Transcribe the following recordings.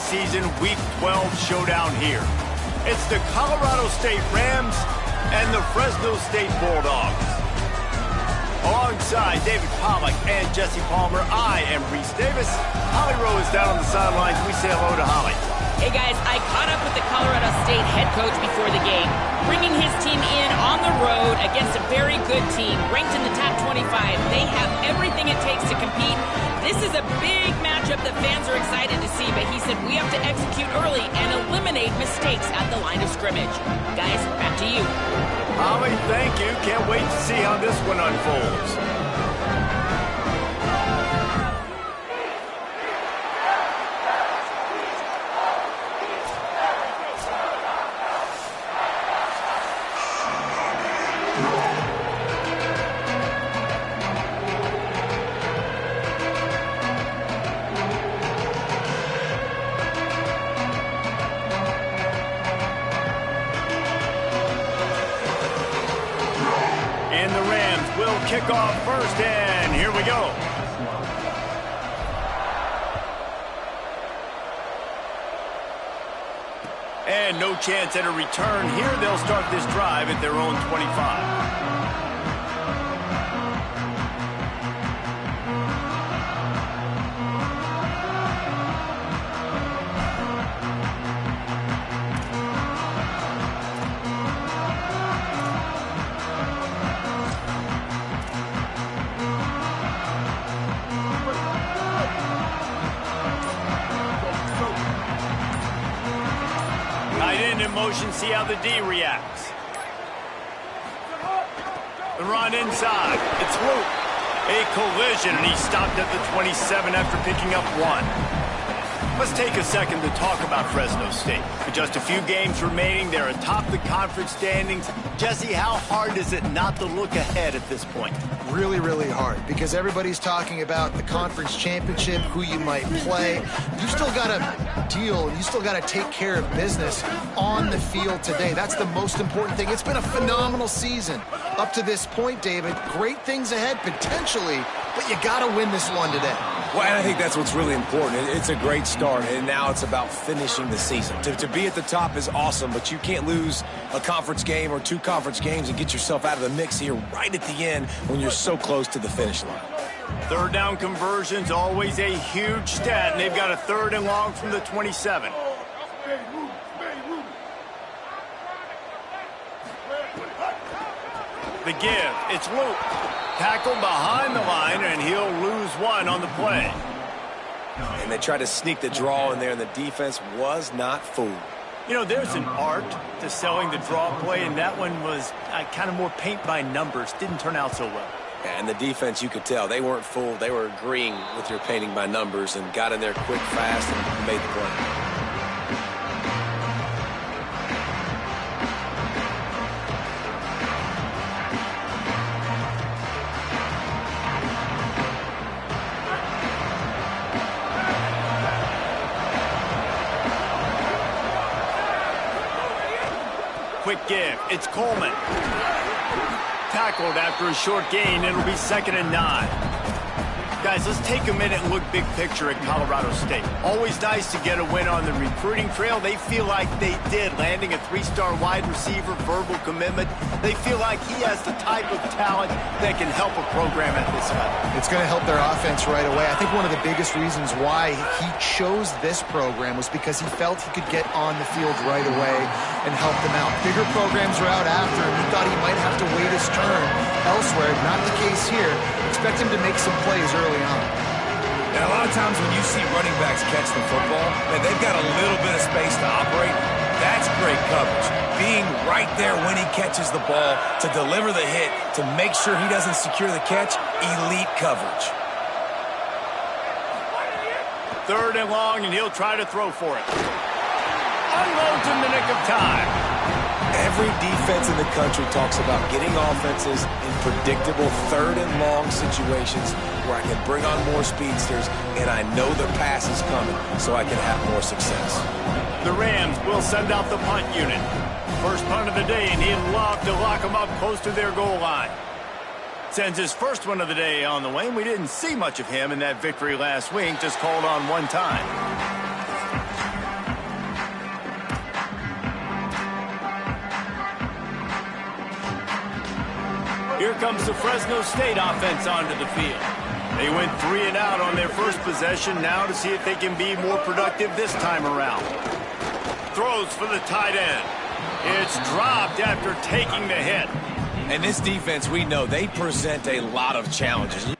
season Week 12 showdown here. It's the Colorado State Rams and the Fresno State Bulldogs. Alongside David Pollack and Jesse Palmer, I am Reese Davis. Holly Rowe is down on the sidelines. We say hello to Holly. Hey guys, I caught up with the Colorado State head coach before the game, bringing his team in on the road against a very good team, ranked in the top 25. They have everything it takes to compete. This is a big matchup that fans are excited to see, but he said we have to execute early and eliminate mistakes at the line of scrimmage. Guys, back to you. Holly, thank you. Can't wait to see how this one unfolds. Kick off first, and here we go. And no chance at a return here. They'll start this drive at their own 25. In motion, see how the D reacts. The run inside. It's Luke. A collision, and he stopped at the 27 after picking up one. Let's take a second to talk about Fresno State. With just a few games remaining, they're atop the conference standings. Jesse, how hard is it not to look ahead at this point? Really, really hard, because everybody's talking about the conference championship, who you might play. You still got to deal, you still got to take care of business on the field today. That's the most important thing. It's been a phenomenal season up to this point, David. Great things ahead, potentially, but you got to win this one today. Well, and I think that's what's really important. It's a great start, and now it's about finishing the season. To be at the top is awesome, but you can't lose a conference game or two conference games and get yourself out of the mix here right at the end when you're so close to the finish line. Third down conversion's always a huge stat, and they've got a 3rd and long from the 27. The give, it's Luke. Tackled behind the line, and he'll lose one on the play. And they tried to sneak the draw in there, and the defense was not fooled. You know, there's an art to selling the draw play, and that one was kind of more paint by numbers. Didn't turn out so well. And the defense, you could tell, they weren't fooled. They were agreeing with your painting by numbers and got in there quick, fast, and made the play. Quick give. It's Coleman. Tackled after a short gain. It'll be 2nd and 9. Guys, let's take a minute and look big picture at Colorado State. Always nice to get a win on the recruiting trail. They feel like they did, landing a 3-star wide receiver, verbal commitment. They feel like he has the type of talent that can help a program at this level. It's going to help their offense right away. I think one of the biggest reasons why he chose this program was because he felt he could get on the field right away and help them out. Bigger programs are out after him. He thought he might have to wait his turn elsewhere. Not the case here. Expect him to make some plays early on. And a lot of times when you see running backs catch the football, and they've got a little bit of space to operate, that's great coverage. Being right there when he catches the ball to deliver the hit, to make sure he doesn't secure the catch, elite coverage. 3rd and long, and he'll try to throw for it. Unloads in the nick of time. Every defense in the country talks about getting offenses in predictable 3rd and long situations where I can bring on more speedsters and I know the pass is coming so I can have more success. The Rams will send out the punt unit. First punt of the day, and he'd love to lock them up close to their goal line. Sends his first one of the day on the way, and we didn't see much of him in that victory last week, just called on one time. Here comes the Fresno State offense onto the field. They went 3 and out on their first possession, now to see if they can be more productive this time around. Throws for the tight end. It's dropped after taking the hit. And this defense, we know, they present a lot of challenges.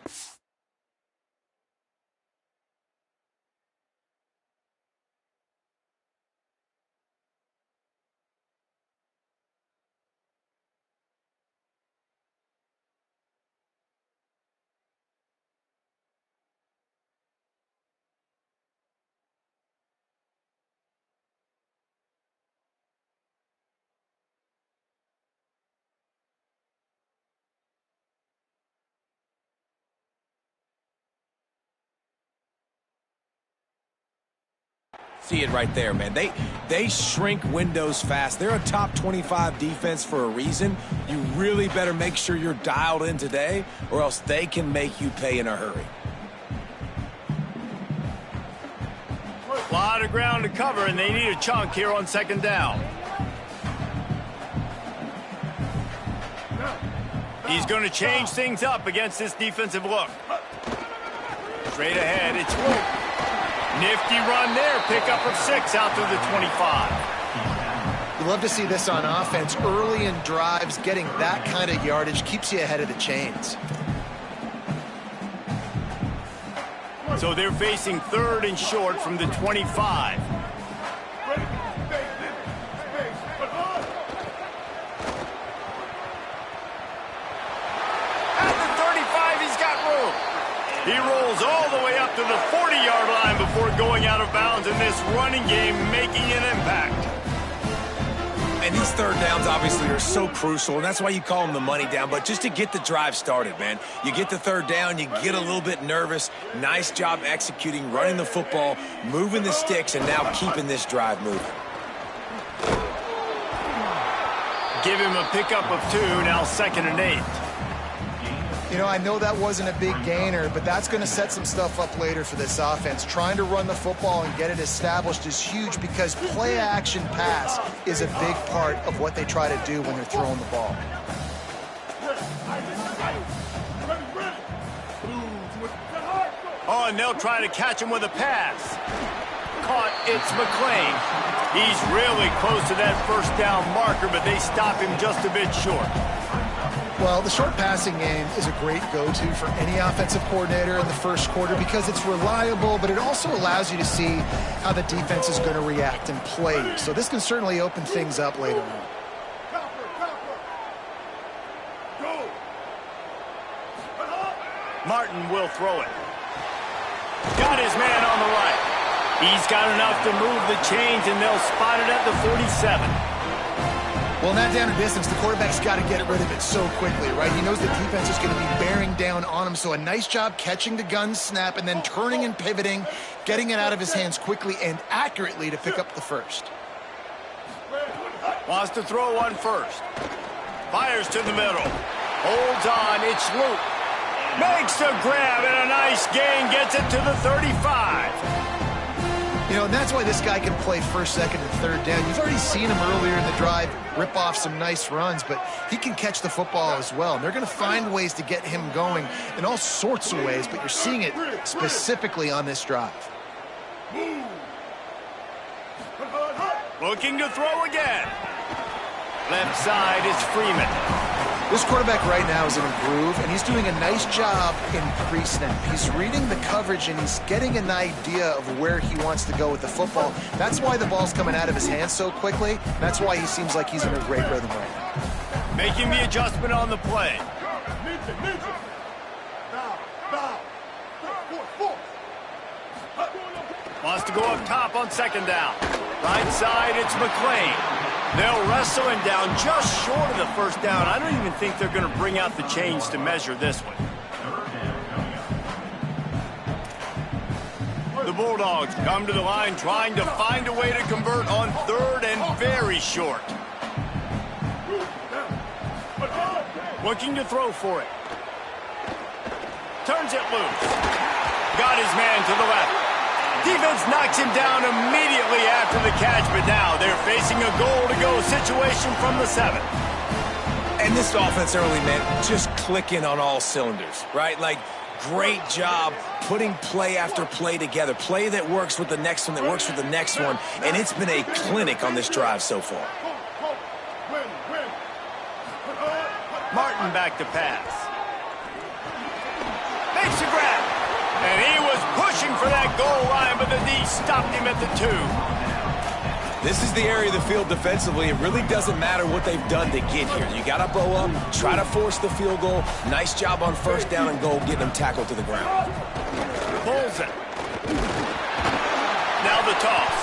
See it right there, man. They shrink windows fast. They're a top 25 defense for a reason. You really better make sure you're dialed in today, or else they can make you pay in a hurry. A lot of ground to cover, and they need a chunk here on second down. He's going to change things up against this defensive look. Straight ahead, it's Luke. Nifty run there, pickup of 6 out through the 25. You love to see this on offense. Early in drives, getting that kind of yardage keeps you ahead of the chains. So they're facing 3rd and short from the 25. At the 35, he's got room. He rolls all the way up to the 40-yard line before going out of bounds in this running game, making an impact. And these third downs obviously are so crucial, and that's why you call them the money down. But just to get the drive started, man, you get the third down, you get a little bit nervous. Nice job executing, running the football, moving the sticks, and now keeping this drive moving. Give him a pickup of 2, now 2nd and 8. You know, I know that wasn't a big gainer, but that's going to set some stuff up later for this offense. Trying to run the football and get it established is huge because play-action pass is a big part of what they try to do when they're throwing the ball. Oh, and they'll try to catch him with a pass. Caught, it's McClain. He's really close to that first down marker, but they stop him just a bit short. Well, the short passing game is a great go-to for any offensive coordinator in the first quarter because it's reliable, but it also allows you to see how the defense is going to react and play. So this can certainly open things up later on. Martin will throw it. Got his man on the right. He's got enough to move the chains, and they'll spot it at the 47. Well, not down a distance, the quarterback's got to get rid of it so quickly, right? He knows the defense is going to be bearing down on him, so a nice job catching the gun snap and then turning and pivoting, getting it out of his hands quickly and accurately to pick up the first. Wants to throw one first. Fires to the middle. Holds on, it's Luke. Makes the grab and a nice gain, gets it to the 35. You know, and that's why this guy can play first, second, and third down. You've already seen him earlier in the drive rip off some nice runs, but he can catch the football as well. And they're going to find ways to get him going in all sorts of ways, but you're seeing it specifically on this drive. Looking to throw again. Left side is Freeman. This quarterback right now is in a groove, and he's doing a nice job in pre-snap. He's reading the coverage, and he's getting an idea of where he wants to go with the football. That's why the ball's coming out of his hands so quickly. That's why he seems like he's in a great rhythm right now. Making the adjustment on the play. Wants to go up top on second down. Right side, it's McClain. They'll wrestle him down just short of the first down. I don't even think they're going to bring out the chains to measure this one. The Bulldogs come to the line trying to find a way to convert on third and very short. Looking to throw for it. Turns it loose. Got his man to the left. Defense knocks him down immediately after the catch, but now they're facing a goal-to-go situation from the 7. And this offense early, man, just clicking on all cylinders, right? Like, great job putting play after play together. Play that works with the next one, that works with the next one. And it's been a clinic on this drive so far. Martin back to pass. Makes a grab. And he was pushing for that goal line, but the D stopped him at the 2. This is the area of the field defensively. It really doesn't matter what they've done to get here. You got to bow up, try to force the field goal. Nice job on first down and goal, getting them tackled to the ground. Pulls it. Now the toss.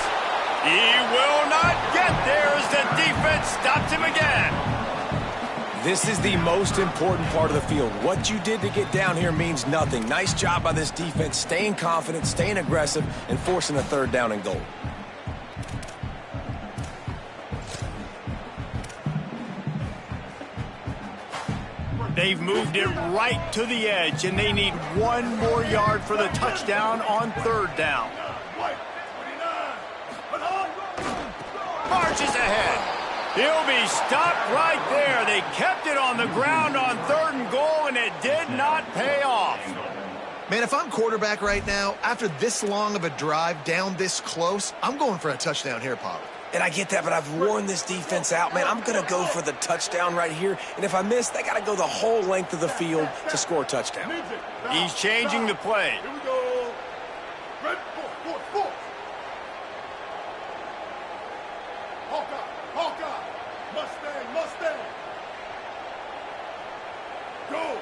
He will not get there as the defense stops him again. This is the most important part of the field. What you did to get down here means nothing. Nice job by this defense, staying confident, staying aggressive, and forcing a third down and goal. They've moved it right to the edge, and they need 1 more yard for the touchdown on third down. Marches ahead. He'll be stopped right there. They kept it on the ground on third and goal, and it did not pay off. Man, if I'm quarterback right now, after this long of a drive down this close, I'm going for a touchdown here, Pop. And I get that, but I've worn this defense out, man. I'm going to go for the touchdown right here. And if I miss, they got to go the whole length of the field to score a touchdown. He's changing the play. Here we go. Red, four. Hawkeye. Mustang. Go.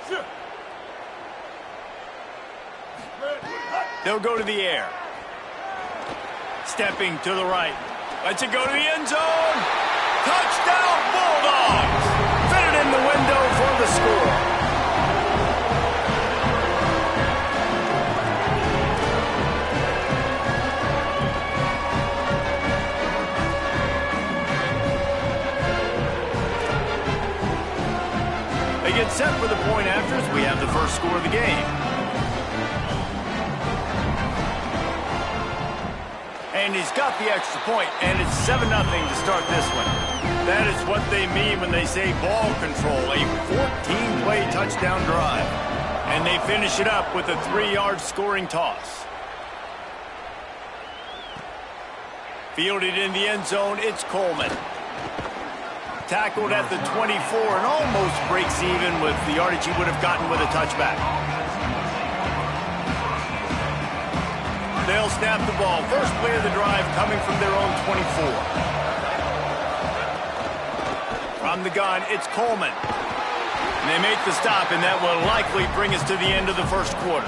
Shift. They'll go to the air. Stepping to the right. Lets it go to the end zone. Touchdown, Bulldogs! Fitted in the window for the score. They get set for the point after as we have the first score of the game. And he's got the extra point, and it's 7-0 to start this one. That is what they mean when they say ball control, a 14-play touchdown drive. And they finish it up with a 3-yard scoring toss. Fielded in the end zone, it's Coleman. Tackled at the 24 and almost breaks even with the yardage he would have gotten with a touchback. They'll snap the ball. First play of the drive coming from their own 24. From the gun, it's Coleman. And they make the stop, and that will likely bring us to the end of the first quarter.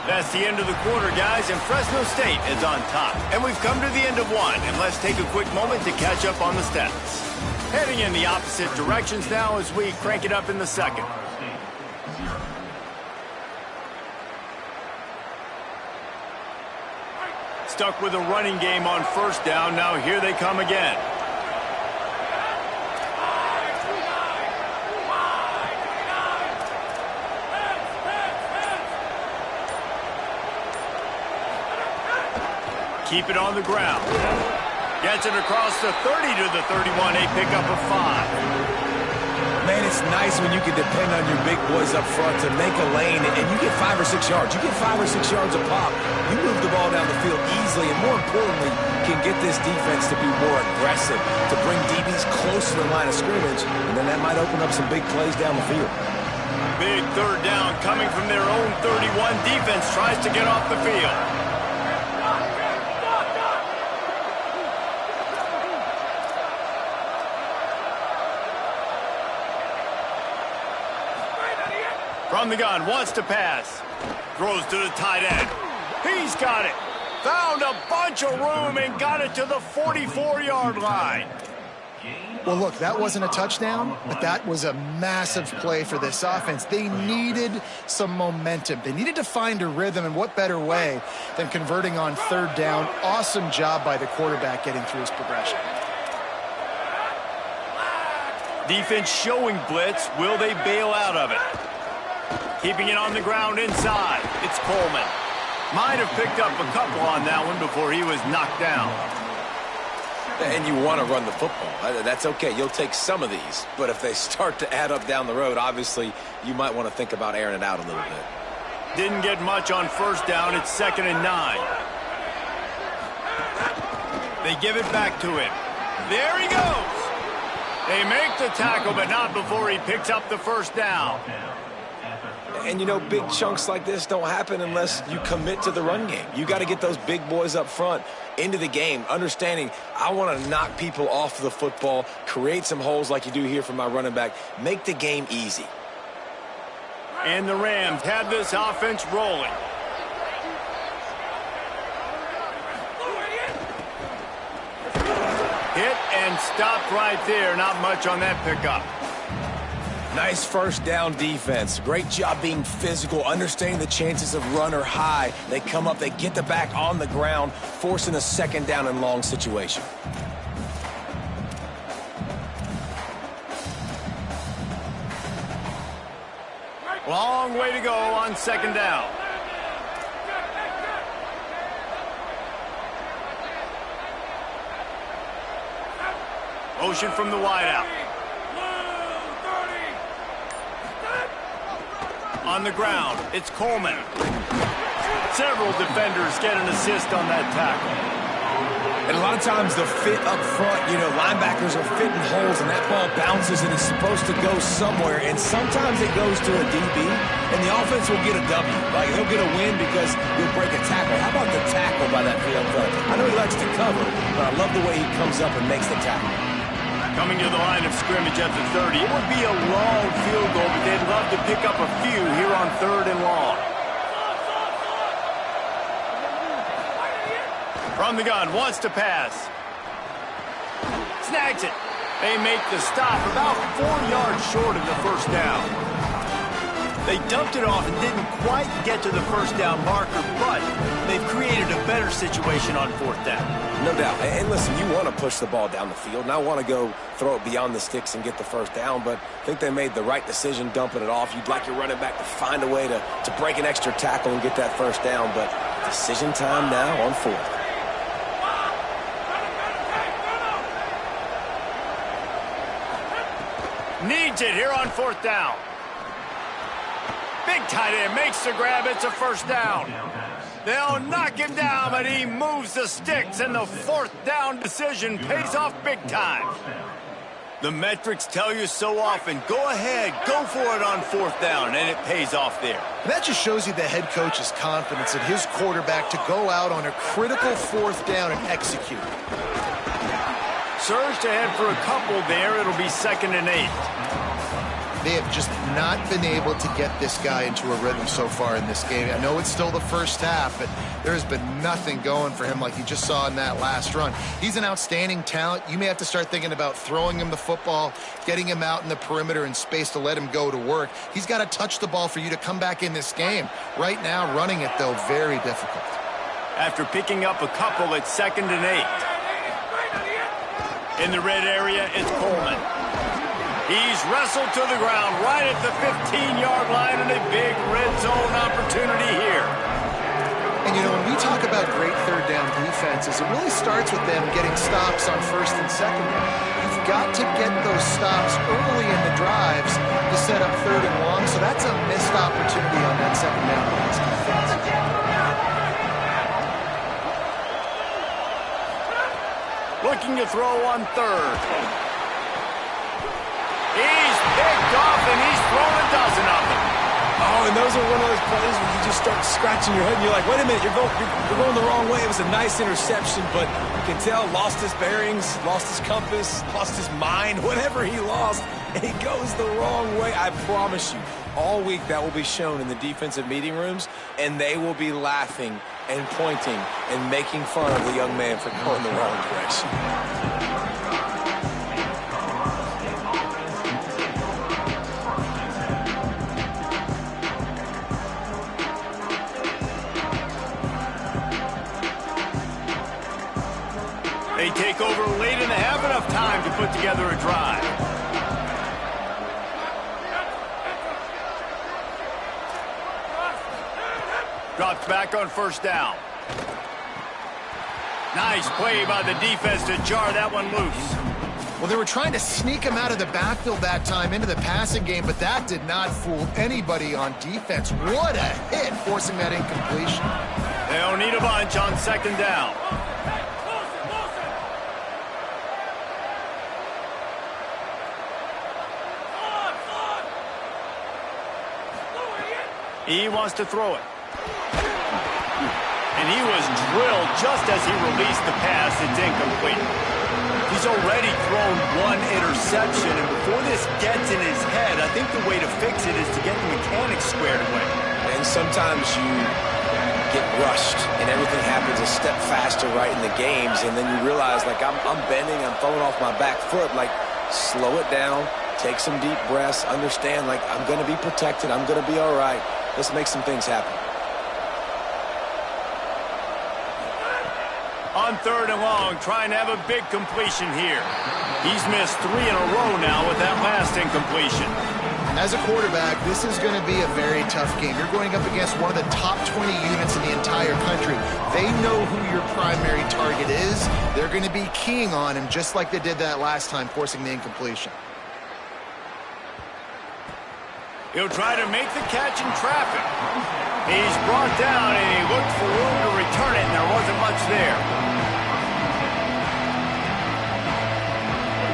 That's the end of the quarter, guys, and Fresno State is on top. And we've come to the end of one, and let's take a quick moment to catch up on the stats. Heading in the opposite directions now as we crank it up in the second. Stuck with a running game on first down. Now here they come again. Keep it on the ground. Gets it across the 30 to the 31. A pickup of 5. Man, it's nice when you can depend on your big boys up front to make a lane, and you get 5 or 6 yards. You get 5 or 6 yards a pop. You move the ball down the field easily, and more importantly, can get this defense to be more aggressive, to bring DBs close to the line of scrimmage, and then that might open up some big plays down the field. Big third down coming from their own 31. Defense tries to get off the field. From the gun, wants to pass. Throws to the tight end. He's got it. Found a bunch of room and got it to the 44-yard line. Well, look, that wasn't a touchdown, but that was a massive play for this offense. They needed some momentum. They needed to find a rhythm, and what better way than converting on third down. Awesome job by the quarterback getting through his progression. Defense showing blitz. Will they bail out of it? Keeping it on the ground inside. It's Coleman. Might have picked up a couple on that one before he was knocked down. And you want to run the football. That's okay. You'll take some of these. But if they start to add up down the road, obviously, you might want to think about airing it out a little bit. Didn't get much on first down. It's 2nd and 9. They give it back to him. There he goes. They make the tackle, but not before he picks up the first down. And, you know, big chunks like this don't happen unless you commit to the run game. You got to get those big boys up front into the game, understanding I want to knock people off the football, create some holes like you do here for my running back, make the game easy. And the Rams have this offense rolling. Hit and stopped right there. Not much on that pickup. Nice first down defense. Great job being physical, understanding the chances of run are high. They come up, they get the back on the ground, forcing a 2nd down and long situation. Long way to go on 2nd down. Motion from the wideout. On the ground, it's Coleman. Several defenders get an assist on that tackle. And a lot of times the fit up front, you know, linebackers are fitting holes and that ball bounces and it's supposed to go somewhere. And sometimes it goes to a DB and the offense will get a W. Like, they'll get a win because you'll break a tackle. How about the tackle by that field front? I know he likes to cover, but I love the way he comes up and makes the tackle. Coming to the line of scrimmage at the 30. It would be a long field goal, but they'd love to pick up a few here on 3rd and long. From the gun, wants to pass. Snags it. They make the stop about 4 yards short of the first down. They dumped it off and didn't quite get to the first down marker, but they've created a better situation on 4th down. No doubt. And listen, you want to push the ball down the field, and I want to go throw it beyond the sticks and get the first down, but I think they made the right decision dumping it off. You'd like your running back to find a way to break an extra tackle and get that first down, but decision time now on 4th. Needs it here on 4th down. Big tight end makes the grab. It's a first down. They'll knock him down, but he moves the sticks, and the 4th down decision pays off big time. The metrics tell you so often, go ahead, go for it on 4th down, and it pays off there. And that just shows you the head coach's confidence in his quarterback to go out on a critical 4th down and execute. Surged ahead for a couple there. It'll be 2nd and 8. They have just not been able to get this guy into a rhythm so far in this game. I know it's still the first half, but there's been nothing going for him like you just saw in that last run. He's an outstanding talent. You may have to start thinking about throwing him the football, getting him out in the perimeter in space to let him go to work. He's got to touch the ball for you to come back in this game. Right now, running it, though, very difficult. After picking up a couple, it's 2nd and 8. In the red area, it's Coleman. He's wrestled to the ground right at the 15-yard line, and a big red zone opportunity here. And, you know, when we talk about great 3rd down defenses, it really starts with them getting stops on 1st and 2nd down. You've got to get those stops early in the drives to set up 3rd and long, so that's a missed opportunity on that 2nd down pass defense. Looking to throw on 3rd. He's picked off, and he's thrown a dozen of them. Oh, and those are one of those plays where you just start scratching your head, and you're like, wait a minute, you're going the wrong way. It was a nice interception, but you can tell lost his bearings, lost his compass, lost his mind, whatever he lost, and he goes the wrong way. I promise you, all week that will be shown in the defensive meeting rooms, and they will be laughing and pointing and making fun of the young man for going the wrong direction. They take over late and have enough time to put together a drive. Drops back on 1st down. Nice play by the defense to jar that one loose. Well, they were trying to sneak him out of the backfield that time into the passing game, but that did not fool anybody on defense. What a hit, forcing that incompletion. They'll need a bunch on second down. He wants to throw it. And he was drilled just as he released the pass. It's incomplete. He's already thrown one interception, and before this gets in his head, I think the way to fix it is to get the mechanics squared away. And sometimes you get rushed, and everything happens a step faster right in the games, and then you realize, like, I'm bending, I'm throwing off my back foot. Like, slow it down, take some deep breaths, understand, like, I'm going to be protected, I'm going to be all right. Let's make some things happen. On third and long, trying to have a big completion here. He's missed 3 in a row now with that last incompletion. As a quarterback, this is going to be a very tough game. You're going up against one of the top 20 units in the entire country. They know who your primary target is. They're going to be keying on him just like they did that last time, forcing the incompletion. He'll try to make the catch in traffic. He's brought down, and he looked for room to return it, and there wasn't much there.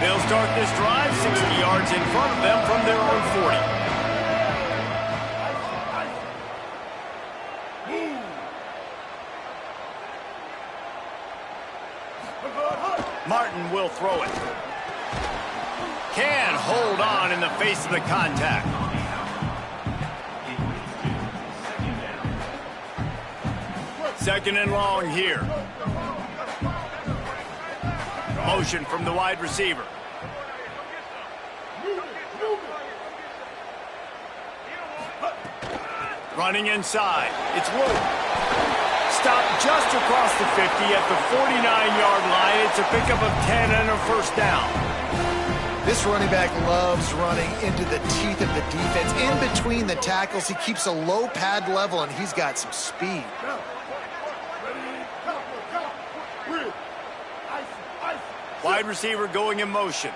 They'll start this drive 60 yards in front of them from their own 40. Martin will throw it. Can hold on in the face of the contact. Second and long here. Motion from the wide receiver. Running inside. It's Luke. Stopped just across the 50 at the 49-yard line. It's a pickup of 10 and a first down. This running back loves running into the teeth of the defense. In between the tackles, he keeps a low pad level, and he's got some speed. Wide receiver going in motion.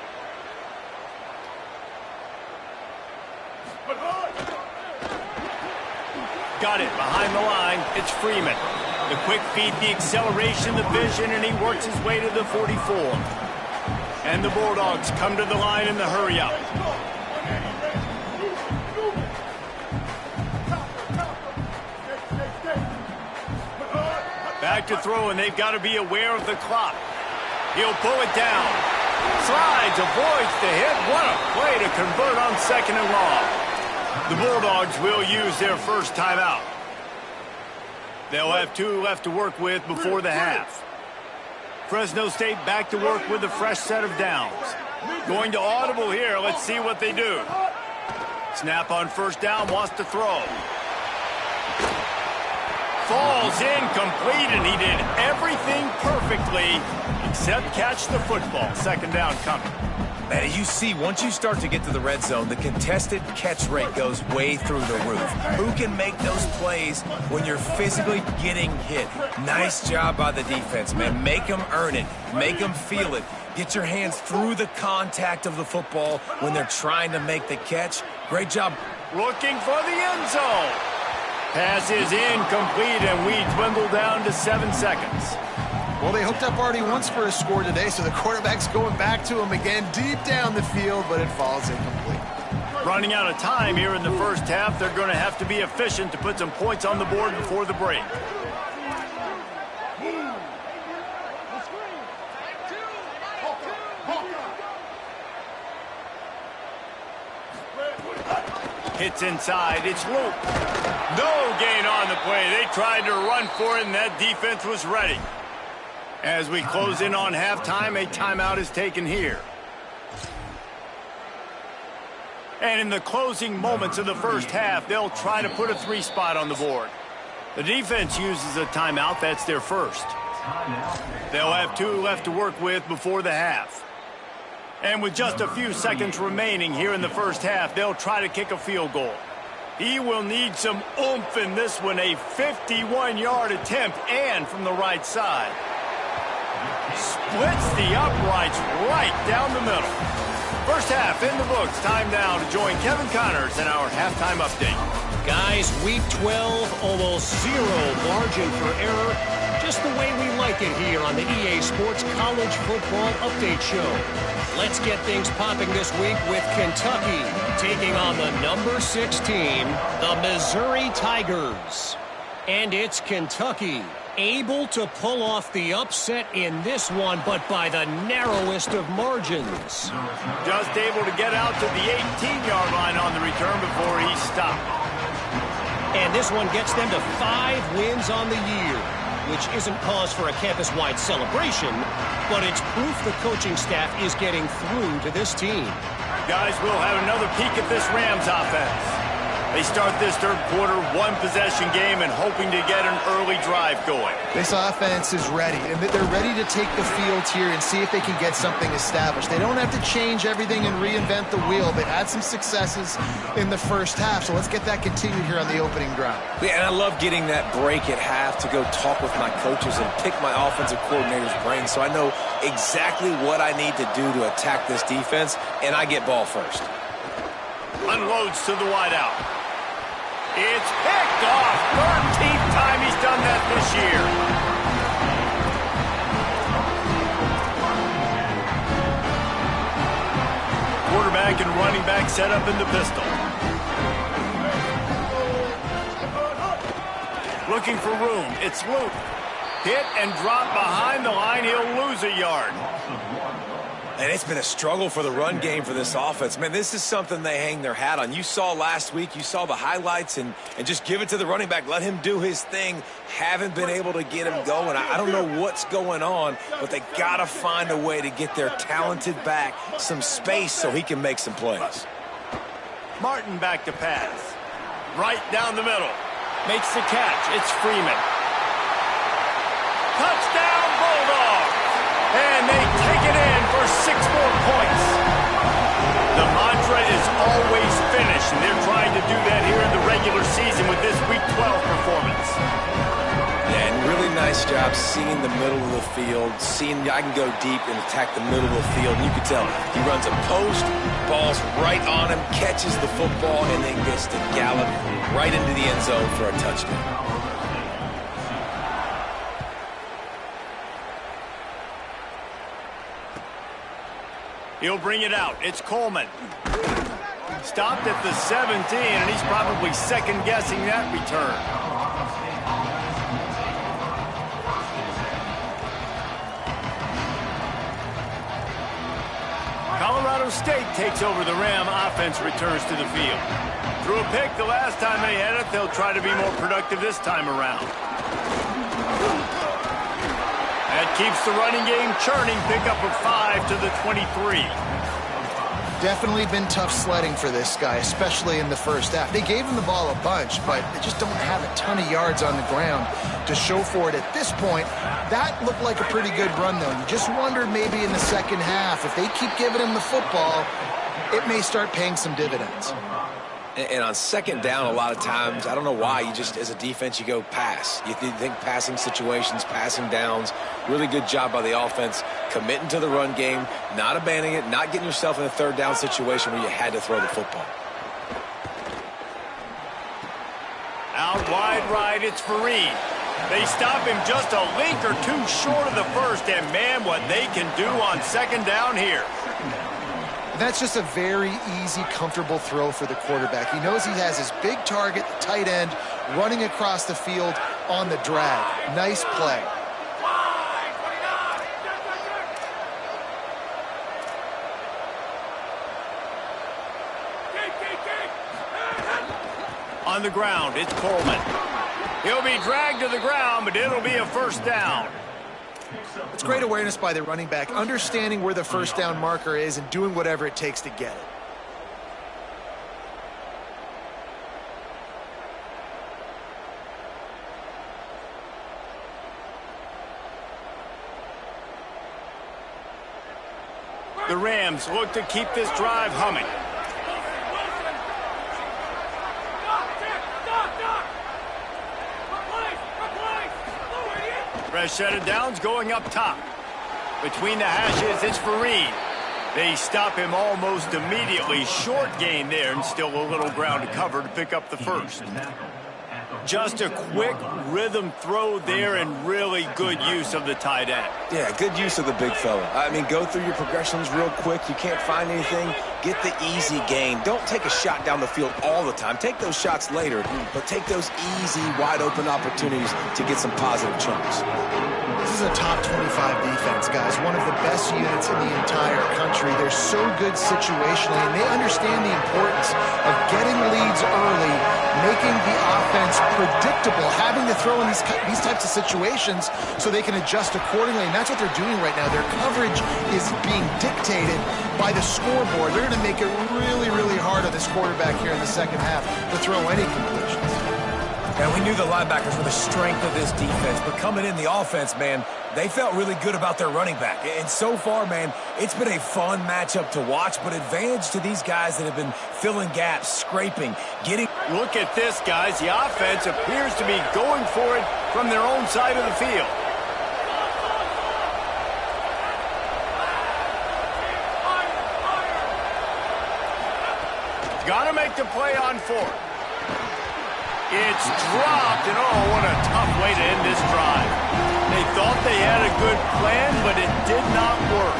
Got it behind the line. It's Freeman. The quick feet, the acceleration, the vision, and he works his way to the 44. And the Bulldogs come to the line in the hurry-up. Back to throw, and they've got to be aware of the clock. He'll pull it down. Slides, avoids the hit. What a play to convert on second and long. The Bulldogs will use their first timeout. They'll have 2 left to work with before the half. Fresno State back to work with a fresh set of downs. Going to audible here. Let's see what they do. Snap on first down, wants to throw. Falls incomplete, and he did everything perfectly except catch the football. Second down coming. Man, you see, once you start to get to the red zone, the contested catch rate goes way through the roof. Who can make those plays when you're physically getting hit? Nice job by the defense, man. Make them earn it. Make them feel it. Get your hands through the contact of the football when they're trying to make the catch. Great job. Looking for the end zone. Pass is incomplete, and we dwindle down to 7 seconds. Well, they hooked up already once for a score today, so the quarterback's going back to him again deep down the field, but it falls incomplete. Running out of time here in the first half. They're going to have to be efficient to put some points on the board before the break. Hits inside. It's Luke. No gain on the play. They tried to run for it, and that defense was ready. As we close in on halftime, a timeout is taken here. And in the closing moments of the first half, they'll try to put a 3 spot on the board. The defense uses a timeout. That's their first. They'll have 2 left to work with before the half. And with just a few seconds remaining here in the first half, they'll try to kick a field goal. He will need some oomph in this one, a 51-yard attempt, and from the right side. Splits the uprights right down the middle. First half in the books. Time now to join Kevin Connors in our halftime update. Guys, week 12, almost zero margin for error. Just the way we like it here on the EA Sports College Football Update Show. Let's get things popping this week with Kentucky taking on the number 6 team, the Missouri Tigers. And it's Kentucky able to pull off the upset in this one, but by the narrowest of margins. Just able to get out to the 18-yard line on the return before he stopped. And this one gets them to 5 wins on the year, which isn't cause for a campus-wide celebration, but it's proof the coaching staff is getting through to this team. Guys, we'll have another peek at this Rams offense. They start this third quarter, one-possession game, and hoping to get an early drive going. This offense is ready, and they're ready to take the field here and see if they can get something established. They don't have to change everything and reinvent the wheel. They've had some successes in the first half, so let's get that continued here on the opening drive. Yeah, and I love getting that break at half to go talk with my coaches and pick my offensive coordinator's brain so I know exactly what I need to do to attack this defense, and I get ball first. Unloads to the wideout. It's picked off. 13th time he's done that this year. Quarterback and running back set up in the pistol. Looking for room. It's Luke. Hit and drop behind the line. He'll lose a yard. And it's been a struggle for the run game for this offense. Man, this is something they hang their hat on. You saw last week, you saw the highlights, and just give it to the running back. Let him do his thing. Haven't been able to get him going. I don't know what's going on, but they got to find a way to get their talented back some space so he can make some plays. Martin back to pass. Right down the middle. Makes the catch. It's Freeman. Touchdown, Bulldogs! And they take it in for 6 more points. The mantra is always finish, and they're trying to do that here in the regular season with this Week 12 performance. Yeah, and really nice job seeing the middle of the field, seeing I can go deep and attack the middle of the field. And you can tell he runs a post, ball's right on him, catches the football, and then gets to gallop right into the end zone for a touchdown. He'll bring it out. It's Coleman. Stopped at the 17, and he's probably second-guessing that return. Colorado State takes over. The Ram offense returns to the field. Threw a pick the last time they had it. They'll try to be more productive this time around. That keeps the running game churning. Pickup of 5 to the 23. Definitely been tough sledding for this guy, especially in the first half. They gave him the ball a bunch, but they just don't have a ton of yards on the ground to show for it at this point. That looked like a pretty good run, though. You just wondered maybe in the second half, if they keep giving him the football, it may start paying some dividends. And on second down, a lot of times, I don't know why, you just, as a defense, you go pass. You think passing situations, passing downs. Really good job by the offense, committing to the run game, not abandoning it, not getting yourself in a third down situation where you had to throw the football. Out wide right, it's Fareed. They stop him just a link or two short of the first, and man, what they can do on second down here. That's just a very easy, comfortable throw for the quarterback. He knows he has his big target, the tight end, running across the field on the drag. Nice play. On the ground, it's Coleman. He'll be dragged to the ground, but it'll be a first down. It's great awareness by the running back, understanding where the first down marker is and doing whatever it takes to get it. The Rams look to keep this drive humming. Fresh set of downs going up top. Between the hashes, it's Fareed. They stop him almost immediately. Short gain there, and still a little ground to cover to pick up the first. Just a quick rhythm throw there and really good use of the tight end. Yeah, good use of the big fella. I mean, go through your progressions real quick. You can't find anything. Get the easy gain. Don't take a shot down the field all the time. Take those shots later, but take those easy, wide-open opportunities to get some positive chunks. This is a top 25 defense, guys. One of the best units in the entire country. They're so good situationally, and they understand the importance of getting leads early, making the offense predictable, having to throw in these types of situations so they can adjust accordingly, and that's what they're doing right now. Their coverage is being dictated by the scoreboard. They're going to make it really, really hard on this quarterback here in the second half to throw any completions. And we knew the linebackers were the strength of this defense, but coming in the offense, man, they felt really good about their running back. And so far, man, it's been a fun matchup to watch, but advantage to these guys that have been filling gaps, scraping, getting... Look at this, guys. The offense appears to be going for it from their own side of the field. Got to make the play on fourth. It's dropped, and oh, what a tough way to end this drive. They thought they had a good plan, but it did not work.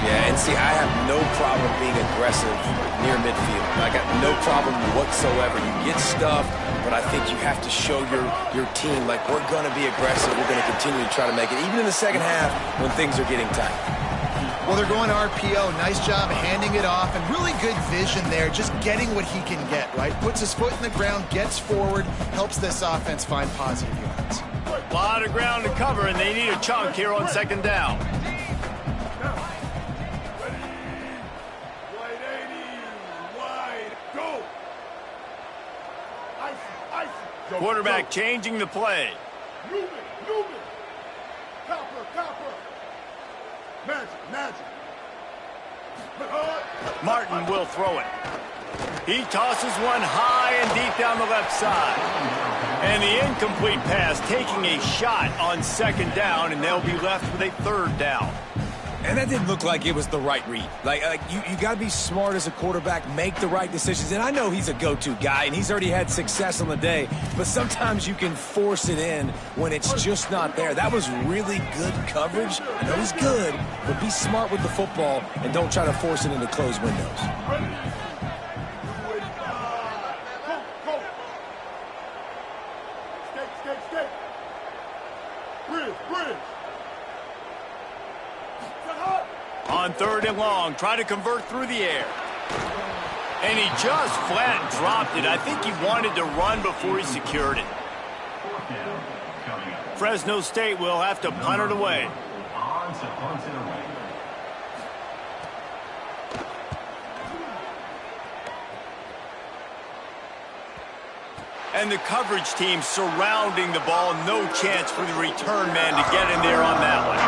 Yeah, and see, I have no problem being aggressive near midfield. I got no problem whatsoever. You get stuffed, but I think you have to show your team, like, we're going to be aggressive. We're going to continue to try to make it, even in the second half when things are getting tight. Well, they're going RPO. Nice job handing it off, and really good vision there, just getting what he can get, right? Puts his foot in the ground, gets forward, helps this offense find positive yards. A lot of ground to cover, and they need a chunk here on second down. Wide 80, wide, go! Icy. Quarterback changing the play. Newman. Copper. Magic. Martin will throw it. He tosses one high and deep down the left side. And the incomplete pass taking a shot on second down, and they'll be left with a third down. And that didn't look like it was the right read. Like you got to be smart as a quarterback, make the right decisions. And I know he's a go-to guy, and he's already had success on the day. But sometimes you can force it in when it's just not there. That was really good coverage. I know he's good, but be smart with the football and don't try to force it into closed windows. Skate. Bridge. On third and long, try to convert through the air. And he just flat dropped it. I think he wanted to run before he secured it. Fresno State will have to punt it away. And the coverage team surrounding the ball. No chance for the return man to get in there on that one.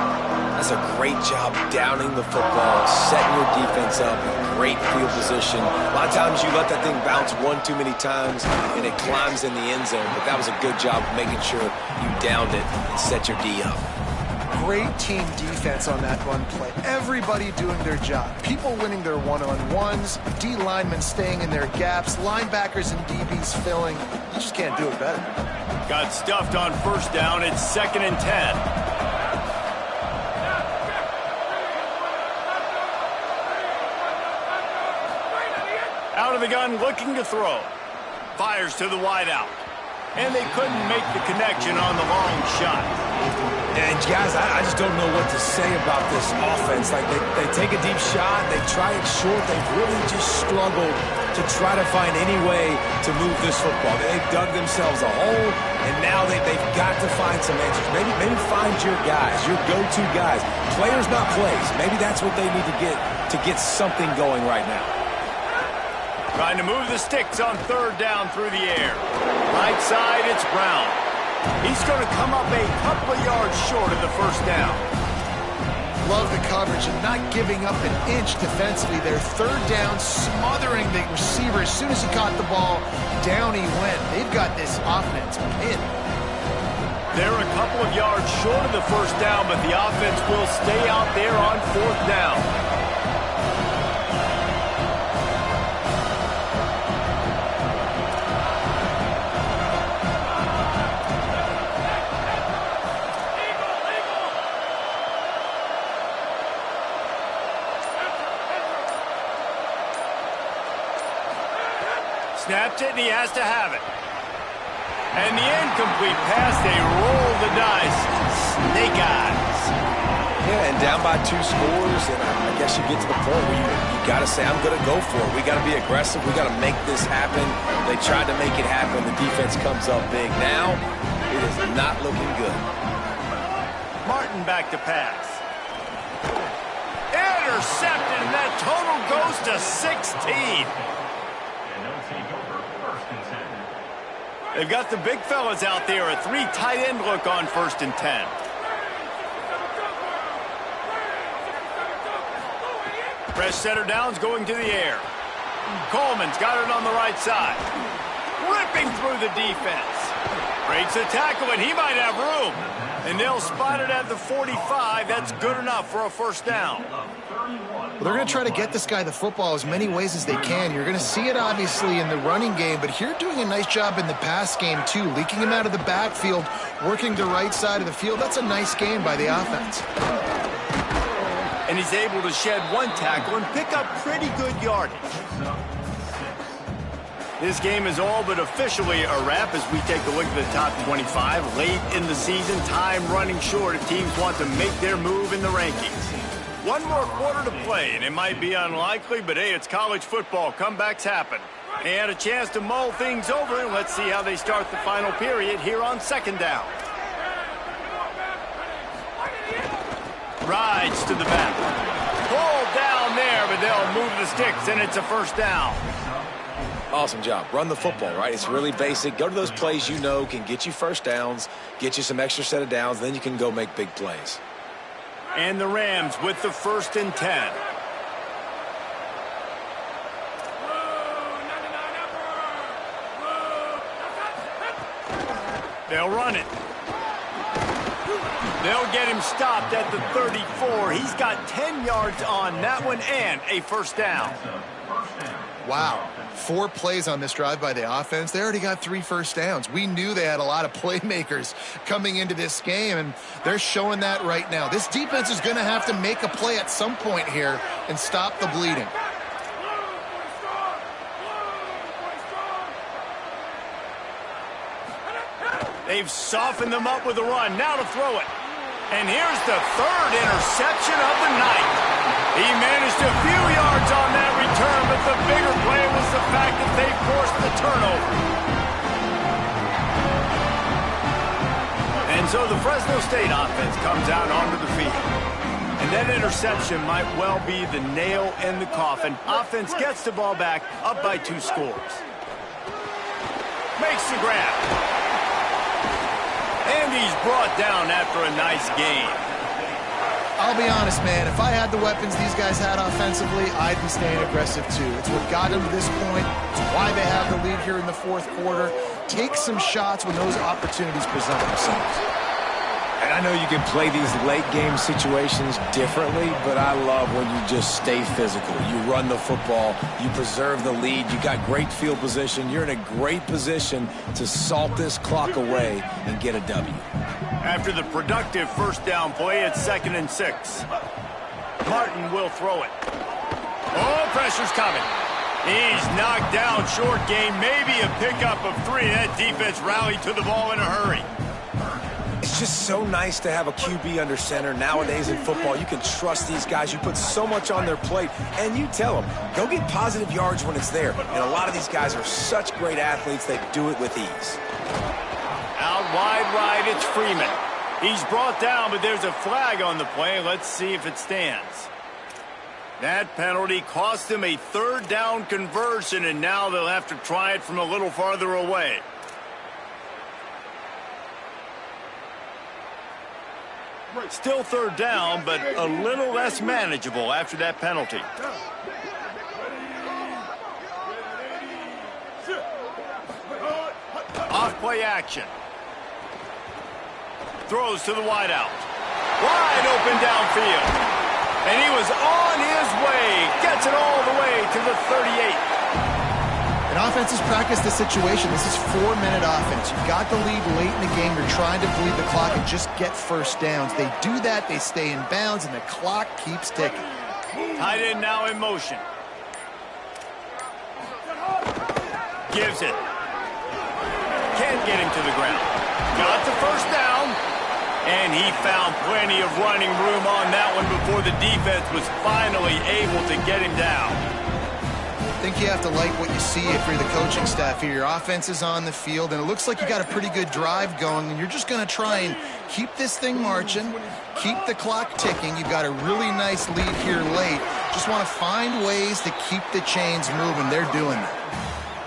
That's a great job downing the football, setting your defense up, great field position. A lot of times you let that thing bounce one too many times and it climbs in the end zone, but that was a good job of making sure you downed it and set your D up. Great team defense on that run play. Everybody doing their job. People winning their one-on-ones, D linemen staying in their gaps, linebackers and DBs filling. You just can't do it better. Got stuffed on first down. It's 2nd and 10. Out of the gun, looking to throw. Fires to the wideout. And they couldn't make the connection on the long shot. And guys, I just don't know what to say about this offense. Like, they take a deep shot, they try it short, they've really just struggled to try to find any way to move this football. They've dug themselves a hole, and now they've got to find some answers. Maybe find your guys, your go-to guys. Players, not plays. Maybe that's what they need to get something going right now. Trying to move the sticks on third down through the air. Right side, it's Brown. He's going to come up a couple of yards short of the first down. Love the coverage and not giving up an inch defensively. Their third down, smothering the receiver. As soon as he caught the ball, down he went. They've got this offense pinned. They're a couple of yards short of the first down, but the offense will stay out there on fourth down. Snapped it, and he has to have it. And the incomplete pass, they roll the dice. Snake eyes. Yeah, and down by 2 scores, and I guess you get to the point where you got to say, I'm going to go for it. We got to be aggressive. We got to make this happen. They tried to make it happen. The defense comes up big. Now, it is not looking good. Martin back to pass. Intercepted, and that total goes to 16. They've got the big fellas out there. A 3 tight end look on 1st and 10. Fresh center downs going to the air. Coleman's got it on the right side. Ripping through the defense. Breaks the tackle, and he might have room. And they'll spot it at the 45. That's good enough for a first down. Well, they're going to try to get this guy the football as many ways as they can. You're going to see it, obviously, in the running game, but here doing a nice job in the pass game, too. Leaking him out of the backfield, working the right side of the field. That's a nice game by the offense. And he's able to shed 1 tackle and pick up pretty good yardage. This game is all but officially a wrap as we take a look at the top 25. Late in the season, time running short if teams want to make their move in the rankings. 1 more quarter to play, and it might be unlikely, but hey, it's college football. Comebacks happen. And a chance to mull things over, and let's see how they start the final period here on 2nd down. Rides to the back. Pulled down there, but they'll move the sticks, and it's a first down. Awesome job. Run the football, right? It's really basic. Go to those plays you know can get you first downs, get you some extra set of downs, then you can go make big plays. And the Rams with the 1st and 10. They'll run it. They'll get him stopped at the 34. He's got 10 yards on that one and a first down. Wow. 4 plays on this drive by the offense. They already got 3 first downs. We knew they had a lot of playmakers coming into this game, and they're showing that right now. This defense is going to have to make a play at some point here and stop the bleeding. They've softened them up with a run. Now to throw it. And here's the 3rd interception of the night. He managed a few yards on that return, but the bigger play was the fact that they forced the turnover. And so the Fresno State offense comes out onto the field. And that interception might well be the nail in the coffin. Offense gets the ball back, up by 2 scores. Makes the grab. And he's brought down after a nice game. I'll be honest, man. If I had the weapons these guys had offensively, I'd be staying aggressive too. It's what got them to this point. It's why they have the lead here in the 4th quarter. Take some shots when those opportunities present themselves. And I know you can play these late-game situations differently, but I love when you just stay physical. You run the football, you preserve the lead, you got great field position, you're in a great position to salt this clock away and get a W. After the productive first down play, it's 2nd and 6. Martin will throw it. Oh, pressure's coming. He's knocked down short game, maybe a pickup of 3. That defense rallied to the ball in a hurry. It's just so nice to have a QB under center. Nowadays in football, you can trust these guys. You put so much on their plate, and you tell them, go get positive yards when it's there. And a lot of these guys are such great athletes, they do it with ease. Out wide right, it's Freeman. He's brought down, but there's a flag on the play. Let's see if it stands. That penalty cost them a 3rd down conversion, and now they'll have to try it from a little farther away. Still 3rd down, but a little less manageable after that penalty. Off play action. Throws to the wideout. Wide open downfield. And he was on his way. Gets it all the way to the 38. And offenses practice this situation. This is 4-minute offense. You've got the lead late in the game. You're trying to bleed the clock and just get first downs. They do that. They stay in bounds, and the clock keeps ticking. Tight end now in motion. Gives it. Can't get him to the ground. Got the first down. And he found plenty of running room on that one before the defense was finally able to get him down. I think you have to like what you see if you're the coaching staff here. Your offense is on the field, and it looks like you got a pretty good drive going, and you're just going to try and keep this thing marching, keep the clock ticking. You've got a really nice lead here late. Just want to find ways to keep the chains moving. They're doing that.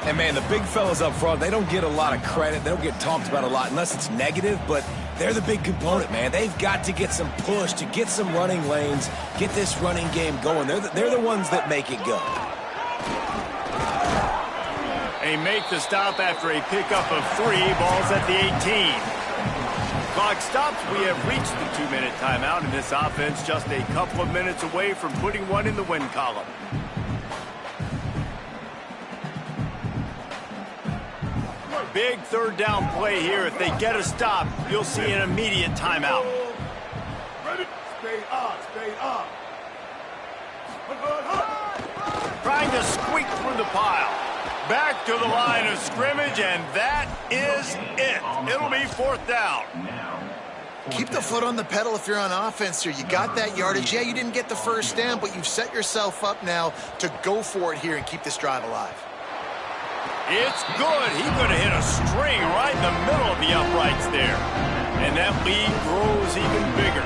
And, man, the big fellas up front, they don't get a lot of credit. They don't get talked about a lot unless it's negative, but they're the big component, man. They've got to get some push, to get some running lanes, get this running game going. They're the ones that make it go. They make the stop after a pickup of 3. Ball's at the 18. Clock stops. We have reached the 2-minute timeout, and this offense just a couple of minutes away from putting one in the win column. Big third down play here. If they get a stop, you'll see an immediate timeout. Ready? Stay up. Stay up. Trying to squeak through the pile. Back to the line of scrimmage, and that is it. It'll be 4th down. Keep the foot on the pedal if you're on offense here. You got that yardage. Yeah, you didn't get the first down, but you've set yourself up now to go for it here and keep this drive alive. It's good. He could have hit a string right in the middle of the uprights there. And that lead grows even bigger.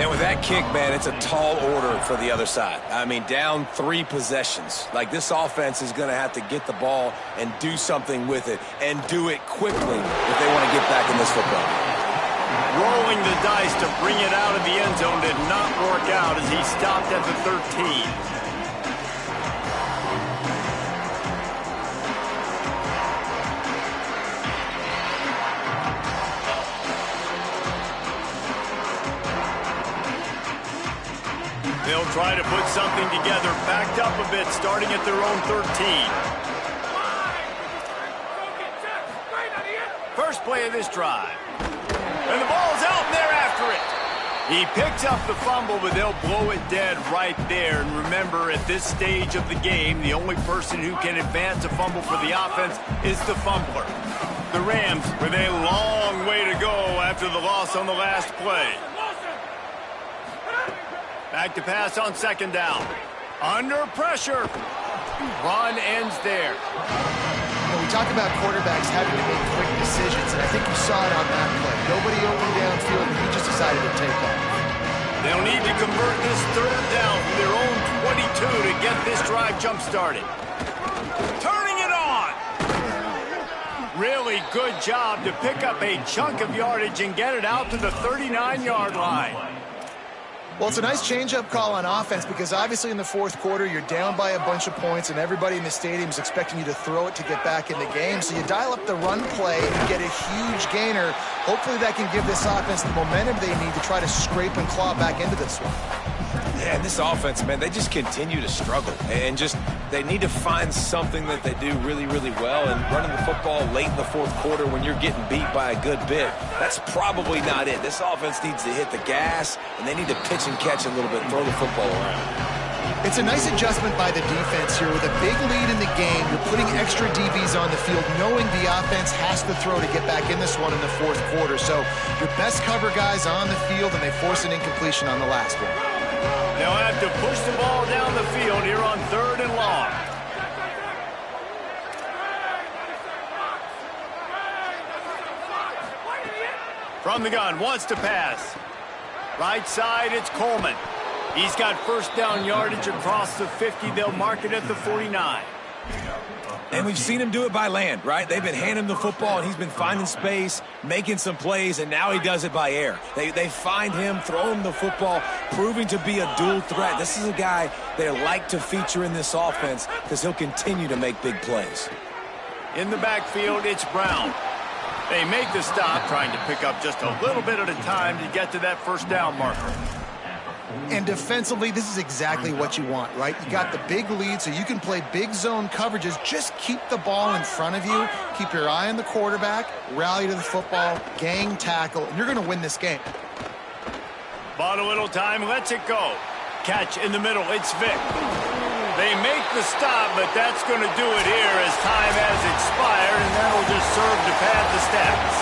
And with that kick, man, it's a tall order for the other side. I mean, down 3 possessions. Like, this offense is going to have to get the ball and do something with it, and do it quickly if they want to get back in this football. Rolling the dice to bring it out of the end zone did not work out as he stopped at the 13. They'll try to put something together, backed up a bit, starting at their own 13. First play of this drive. And the ball's out, and they're after it. He picks up the fumble, but they'll blow it dead right there. And remember, at this stage of the game, the only person who can advance a fumble for the offense is the fumbler. The Rams with a long way to go after the loss on the last play. Back to pass on 2nd down. Under pressure. Run ends there. You know, we talk about quarterbacks having to make quick decisions, and I think you saw it on that play. Nobody open downfield, and he just decided to take off. They'll need to convert this 3rd down from their own 22 to get this drive jump-started. Turning it on. Really good job to pick up a chunk of yardage and get it out to the 39-yard line. Well, it's a nice change-up call on offense because obviously in the 4th quarter, you're down by a bunch of points and everybody in the stadium is expecting you to throw it to get back in the game. So you dial up the run play and get a huge gainer. Hopefully that can give this offense the momentum they need to try to scrape and claw back into this one. Yeah, and this offense, man, they just continue to struggle. And just, they need to find something that they do really, really well. And running the football late in the 4th quarter when you're getting beat by a good bit, that's probably not it. This offense needs to hit the gas, and they need to pitch and catch a little bit, throw the football around. It's a nice adjustment by the defense here. With a big lead in the game, you're putting extra DBs on the field, knowing the offense has to throw to get back in this one in the 4th quarter. So your best cover guys on the field, and they force an incompletion on the last one. They'll have to push the ball down the field here on 3rd and long. From the gun, wants to pass. Right side, it's Coleman. He's got first down yardage across the 50. They'll mark it at the 49. And we've seen him do it by land, right? They've been handing him the football, and he's been finding space, making some plays, and now he does it by air. They find him, throw him the football, proving to be a dual threat. This is a guy they like to feature in this offense because he'll continue to make big plays. In the backfield, it's Brown. They make the stop, trying to pick up just a little bit at a time to get to that first down marker. And defensively, this is exactly what you want, right? You got the big lead, so you can play big zone coverages. Just keep the ball in front of you. Keep your eye on the quarterback. Rally to the football. Gang tackle. And you're going to win this game. Bought a little time. Lets it go. Catch in the middle. It's Vic. They make the stop, but that's going to do it here as time has expired, and that'll just serve to pad the stats.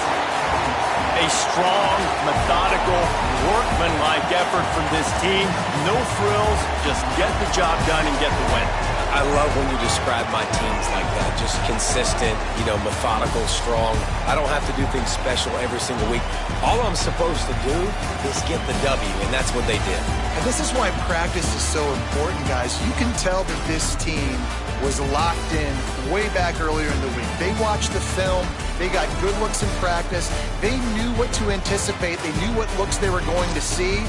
A strong, methodical, workmanlike effort from this team. No frills, just get the job done and get the win. I love when you describe my teams like that. Just consistent, methodical, strong. I don't have to do things special every single week. All I'm supposed to do is get the W, and that's what they did. And this is why practice is so important, guys. You can tell that this team was locked in way back earlier in the week. They watched the film. They got good looks in practice. They knew what to anticipate. They knew what looks they were going to see.